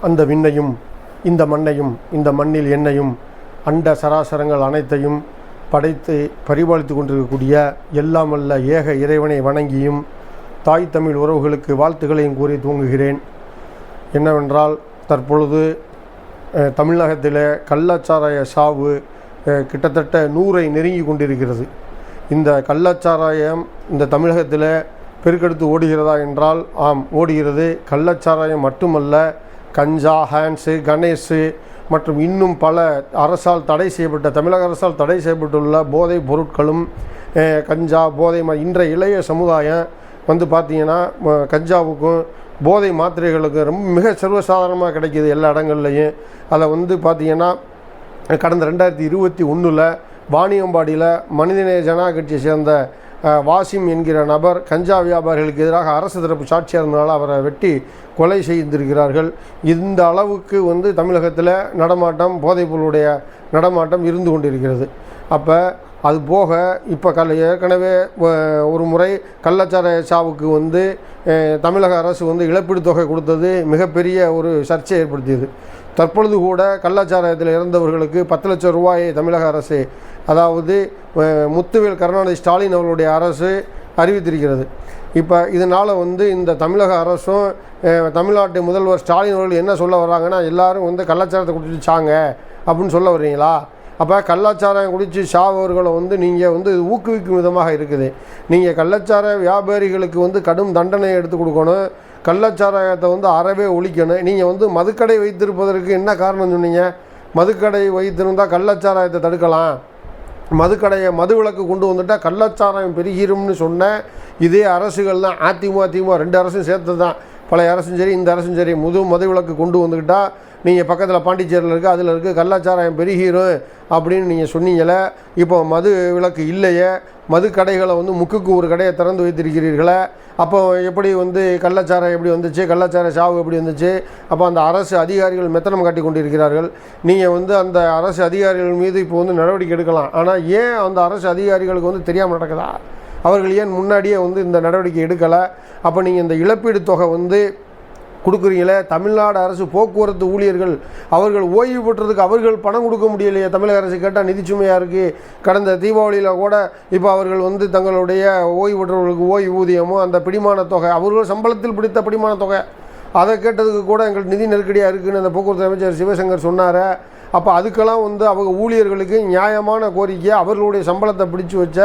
அந்த விண்ணையும் இந்த மண்ணையும் இந்த மண்ணில் என்னையும் அண்ட சராசரங்கள் அனைத்தையும் படைத்து பரிபாலித்து கொண்டிருக்கக்கூடிய எல்லாம் வல்ல ஏக இறைவனை வணங்கியும் தாய் தமிழ் உறவுகளுக்கு வாழ்த்துக்களையும் கூறி தூங்குகிறேன். என்னவென்றால், தற்பொழுது தமிழகத்தில் கள்ளச்சாராய சாவு கிட்டத்தட்ட 100ஐ நெருங்கி கொண்டிருக்கிறது. இந்த கள்ளச்சாராயம் இந்த தமிழகத்தில் பெருக்கெடுத்து ஓடுகிறதா என்றால் ஆம், ஓடுகிறது. கள்ளச்சாராயம் மட்டுமல்ல, கஞ்சா, ஹேண்ட்ஸு, கணேஷு மற்றும் இன்னும் பல அரசால் தடை செய்யப்பட்ட, தமிழக அரசால் தடை செய்யப்பட்டுள்ள போதைப் பொருட்களும் கஞ்சா, போதை இன்றைய இளைய சமுதாயம் வந்து பார்த்திங்கன்னா கஞ்சாவுக்கும் போதை மாத்திரைகளுக்கும் ரொம்ப மிக சர்வசாதாரணமாக கிடைக்கிது எல்லா இடங்கள்லையும். அதை வந்து பார்த்திங்கன்னா கடந்த 2021 வாணியம்பாடியில் மனிதநேய ஜனநாயக கட்சியை சேர்ந்த வாசிம் என்கிற நபர் கஞ்சா வியாபாரிகளுக்கு எதிராக அரசு தரப்பு சாட்சியாக இருந்ததால் அவரை வெட்டி கொலை செய்திருக்கிறார்கள். இந்த அளவுக்கு வந்து தமிழகத்தில் நடமாட்டம், போதைப்பொருளுடைய நடமாட்டம் இருந்து கொண்டிருக்கிறது. அப்போ அது போக இப்போ ஏற்கனவே ஒரு முறை கள்ளச்சாராய சாவுக்கு வந்து தமிழக அரசு வந்து இழப்பீடு தொகை கொடுத்தது மிகப்பெரிய ஒரு சர்ச்சை ஏற்படுத்தியது. தற்பொழுது கூட கள்ளச்சாராயத்தில் இறந்தவர்களுக்கு 10 லட்சம் ரூபாயை தமிழக அரசு, அதாவது முத்துவேல் கருணாநிதி ஸ்டாலின் அவர்களுடைய அரசு அறிவித்திருக்கிறது. இப்போ இதனால் வந்து இந்த தமிழக அரசும் தமிழ்நாட்டு முதல்வர் ஸ்டாலின் அவர்கள் என்ன சொல்ல வர்றாங்கன்னா, எல்லோரும் வந்து கள்ளச்சாரத்தை குடிச்சு சாங்க அப்படின்னு சொல்ல வர்றீங்களா? அப்போ கள்ளச்சாராயம் குடித்து சாவர்களை வந்து நீங்கள் வந்து ஊக்குவிக்கும் விதமாக இருக்குது. நீங்கள் கள்ளச்சாராய வியாபாரிகளுக்கு வந்து கடும் தண்டனை எடுத்து கொடுக்கணும், கள்ளச்சாராயத்தை வந்து அறவே ஒழிக்கணும். நீங்கள் வந்து மதுக்கடை வைத்திருப்பதற்கு என்ன காரணம் சொன்னீங்க? மதுக்கடை வைத்திருந்தால் கள்ளச்சாராயத்தை தடுக்கலாம், மது விலக்கு கொண்டு வந்துட்டால் கள்ளச்சாராயம் பெருகிரும்னு சொன்ன இதே அரசுகள் தான். அதிமுக 2 அரசும் சேர்த்து தான், பழைய அரசும் சரி இந்த அரசும் சரி, மது விலக்கு கொண்டு வந்துக்கிட்டால் நீங்கள் பக்கத்தில் பாண்டிச்சேரியில் இருக்குது, அதில் இருக்குது, கள்ளச்சாராயம் பெருகிரும் அப்படின்னு நீங்கள் சொன்னீங்களே. இப்போ மது விலக்கு இல்லையே, மது கடைகளை வந்து முக்குக்கு ஒரு கடையை திறந்து வைத்திருக்கிறீர்களே. அப்போ எப்படி வந்து கள்ளச்சாராயம் எப்படி வந்துச்சு, கள்ளச்சாராய சாவு எப்படி வந்துச்சு? அப்போ அந்த அரசு அதிகாரிகள் மெத்தனம் காட்டி கொண்டிருக்கிறார்கள். நீங்கள் வந்து அந்த அரசு அதிகாரிகள் மீது இப்போ வந்து நடவடிக்கை எடுக்கலாம். ஆனால் ஏன் அந்த அரசு அதிகாரிகளுக்கு வந்து தெரியாமல் நடக்குதா? அவர்கள் ஏன் முன்னாடியே வந்து இந்த நடவடிக்கை எடுக்கலை? அப்போ நீங்கள் இந்த இழப்பீடு தொகை வந்து கொடுக்குறீங்களே, தமிழ்நாடு அரசு போக்குவரத்து ஊழியர்கள் அவர்கள் ஓய்வு பெற்றதுக்கு அவர்கள் பணம் கொடுக்க முடியலையே. தமிழக அரசு கேட்டால் நிதிச்சுமையாக இருக்குது. கடந்த தீபாவளியில் கூட இப்போ அவர்கள் வந்து தங்களுடைய ஓய்வு பெற்றவர்களுக்கு ஓய்வூதியமோ அந்த பிடிமான தொகை, அவர்கள் சம்பளத்தில் பிடித்த பிடிமான தொகை, அதை கேட்டதுக்கு கூட எங்களுக்கு நிதி நெருக்கடியாக இருக்குதுன்னு அந்த போக்குவரத்து அமைச்சர் சிவசங்கர் சொன்னார். அப்போ அதுக்கெல்லாம் வந்து அவங்க ஊழியர்களுக்கு நியாயமான கோரிக்கை, அவர்களுடைய சம்பளத்தை பிடிச்சி வச்ச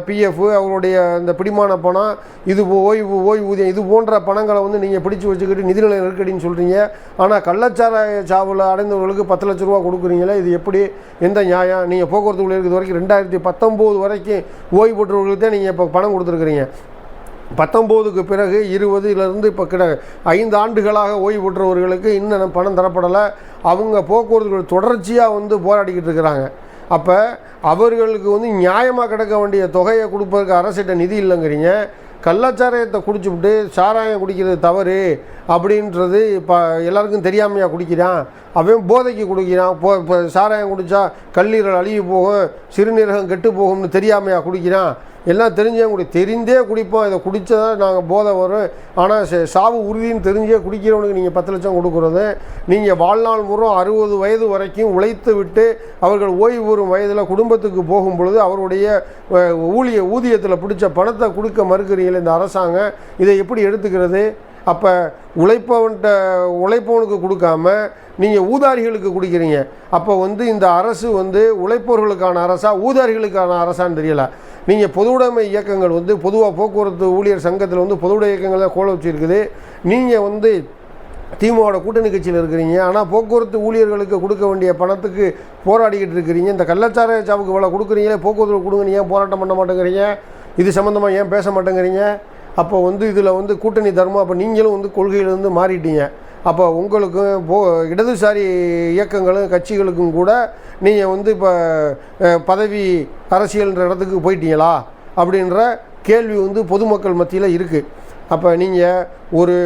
பிஎஃப், அவங்களுடைய இந்த பிடிமான பணம், இது ஓய்வூதியம், இது போன்ற பணங்களை வந்து நீங்கள் பிடிச்சி வச்சுக்கிட்டு நிதிநிலை நெருக்கடின்னு சொல்கிறீங்க. ஆனால் கள்ளச்சாராய சாவில் அடைந்தவர்களுக்கு 10 லட்ச ரூபா கொடுக்குறீங்களே, இது எப்படி, எந்த நியாயம்? நீங்கள் போக்குவரத்து ஊழியருக்கு இது வரைக்கும் 2019 வரைக்கும் ஓய்வு பெற்றவர்களுக்கு தான் நீங்கள் இப்போ பணம் கொடுத்துருக்குறீங்க. 19க்கு பிறகு 20லேருந்து இப்போ 5 ஆண்டுகளாக ஓய்வு பெற்றவர்களுக்கு இன்னும் பணம் தரப்படலை. அவங்க போக்குவரத்து தொடர்ச்சியாக வந்து போராடிக்கிட்டு இருக்கிறாங்க. அப்போ அவர்களுக்கு வந்து நியாயமாக கிடைக்க வேண்டிய தொகையை கொடுப்பதற்கு அரசிட்ட நிதி இல்லைங்கிறீங்க. கள்ளச்சாராயத்தை குடிச்சுவிட்டு சாராயம் குடிக்கிறது தவறு அப்படின்றது இப்போ எல்லாருக்கும் தெரியாமையாக குடிக்கிறான். அவன் போதைக்கு குடிக்கிறான். இப்போ சாராயம் குடித்தா கல்லீரல் அழுகி போகும், சிறுநீரகம் கெட்டு போகும்னு தெரியாமையாக குடிக்கிறான். எல்லாம் தெரிந்தே குடிப்போம், இதை குடித்தா நாங்கள் போதை வரும், ஆனால் சாவு உறுதின்னு தெரிஞ்சே குடிக்கிறவனுக்கு நீங்கள் 10 லட்சம் கொடுக்குறது. நீங்கள் வாழ்நாள் முறை 60 வயது வரைக்கும் உழைத்து விட்டு அவர்கள் ஓய்வு பெறும் வயதில் குடும்பத்துக்கு போகும் பொழுது அவருடைய ஊதியத்தில் பிடிச்ச பணத்தை கொடுக்க மறுக்கிறீங்களே இந்த அரசாங்கம், இதை எப்படி எடுத்துக்கிறது? அப்போ உழைப்பவனுக்கு கொடுக்காம நீங்கள் ஊதாரிகளுக்கு கொடுக்குறீங்க. அப்போ வந்து இந்த அரசு வந்து உழைப்பவர்களுக்கான அரசா ஊதாரிகளுக்கான அரசான்னு தெரியல. நீங்கள் பொதுவுடைமை இயக்கங்கள் வந்து பொதுவாக போக்குவரத்து ஊழியர் சங்கத்தில் வந்து பொதுவுடைய இயக்கங்கள் தான் கோல வச்சுருக்குது. நீங்கள் வந்து திமுகவோட கூட்டணி கட்சியில் இருக்கிறீங்க, ஆனால் போக்குவரத்து ஊழியர்களுக்கு கொடுக்க வேண்டிய பணத்துக்கு போராடிக்கிட்டு இருக்கிறீங்க. இந்த கள்ளச்சாராய சாவுக்கு இவ்வளோ கொடுக்குறீங்களே, போக்குவரத்து கொடுங்க, ஏன் போராட்டம் பண்ண மாட்டேங்கிறீங்க? இது சம்மந்தமாக ஏன் பேச மாட்டேங்கிறீங்க? அப்போ வந்து இதில் வந்து கூட்டணி தர்மம். அப்போ நீங்களும் வந்து கொள்கையிலேருந்து மாறிட்டீங்க. அப்போ உங்களுக்கும் இடதுசாரி இயக்கங்களும் கட்சிகளுக்கும் கூட நீங்கள் வந்து இப்போ பதவி அரசியல்ன்ற இடத்துக்கு போயிட்டீங்களா அப்படின்ற கேள்வி வந்து பொதுமக்கள் மத்தியில் இருக்குது. அப்போ நீங்கள் ஒரு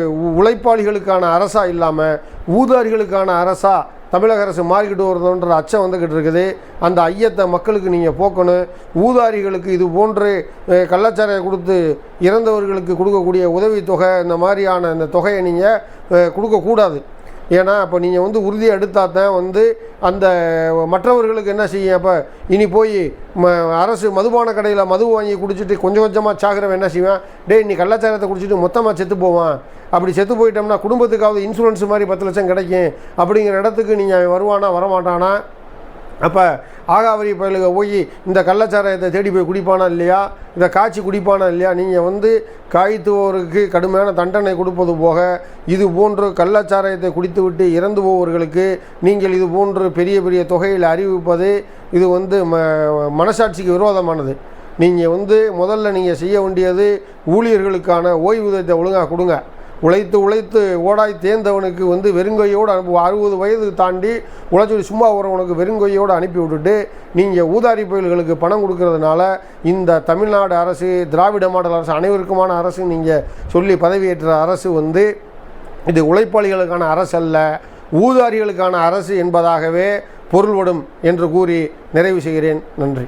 உழைப்பாளிகளுக்கான அரசா இல்லாமல் ஊதாரிகளுக்கான அரசா தமிழக அரசு மாறிக்கிட்டு வருதுன்ற அச்சம் வந்துக்கிட்டு இருக்குது. அந்த ஐயத்தை மக்களுக்கு நீங்கள் போக்கணும். ஊதாரிகளுக்கு இது போன்று கள்ளச்சாராயம் கொடுத்து இறந்தவர்களுக்கு கொடுக்கக்கூடிய உதவித்தொகை இந்த மாதிரியான இந்த தொகையை நீங்கள் கொடுக்கக்கூடாது. ஏன்னா அப்போ நீங்கள் வந்து உறுதியை எடுத்தால் தான் வந்து அந்த மற்றவர்களுக்கு என்ன செய்யும். அப்போ இனி போய் அரசு மதுபான கடையில் மது வாங்கி குடிச்சிட்டு கொஞ்சம் கொஞ்சமாக சாகிறவன் என்ன செய்வான், டேய் நீ கள்ளச்சாரத்தை குடிச்சிட்டு மொத்தமாக செத்து போவான். அப்படி செத்து போயிட்டோம்னா குடும்பத்துக்காவது இன்சூரன்ஸ் மாதிரி 10 லட்சம் கிடைக்கும் அப்படிங்கிற இடத்துக்கு நீங்கள் வருவானா வரமாட்டானா. அப்போ ஆகாவரி பயலுக போய் இந்த கள்ளச்சாராயத்தை தேடி போய் குடிப்பானா இல்லையா, இதை காய்ச்சி குடிப்பானா இல்லையா. நீங்கள் வந்து காய்த்துவோருக்கு கடுமையான தண்டனை கொடுப்பது போக இது போன்று கள்ளச்சாராயத்தை குடித்துவிட்டு இறந்து போவர்களுக்கு நீங்கள் இது போன்று பெரிய பெரிய தொகையில் அறிவிப்பது இது வந்து மனசாட்சிக்கு விரோதமானது. நீங்கள் வந்து முதல்ல நீங்கள் செய்ய வேண்டியது ஊழியர்களுக்கான ஓய்வூதியத்தை ஒழுங்காக கொடுங்க. உழைத்து ஓடாய் தேர்ந்தவனுக்கு வந்து வெறுங்கையோடு 60 வயது தாண்டி உழைச்சி சும்மா வரவனுக்கு வெறுங்கையோடு அனுப்பி விட்டுட்டு நீங்கள் ஊதாரி புயல்களுக்கு பணம் கொடுக்கறதுனால இந்த தமிழ்நாடு அரசு திராவிட மாடல் அரசு அனைவருக்குமான அரசு நீங்கள் சொல்லி பதவியேற்ற அரசு வந்து இது உழைப்பாளிகளுக்கான அரசு அல்ல, ஊதாரிகளுக்கான அரசு என்பதாகவே பொருள்படும் என்று கூறி நிறைவு செய்கிறேன். நன்றி.